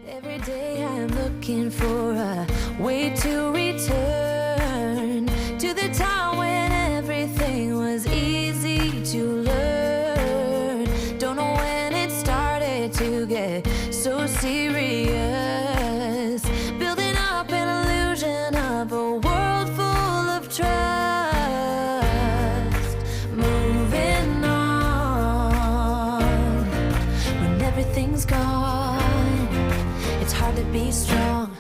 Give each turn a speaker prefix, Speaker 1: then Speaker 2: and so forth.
Speaker 1: Every day I'm looking for a way to return to the time when everything was easy to learn. Don't know when it started to get so serious, building up an illusion of a world full of trust. Moving on when everything's gone. It's hard to be strong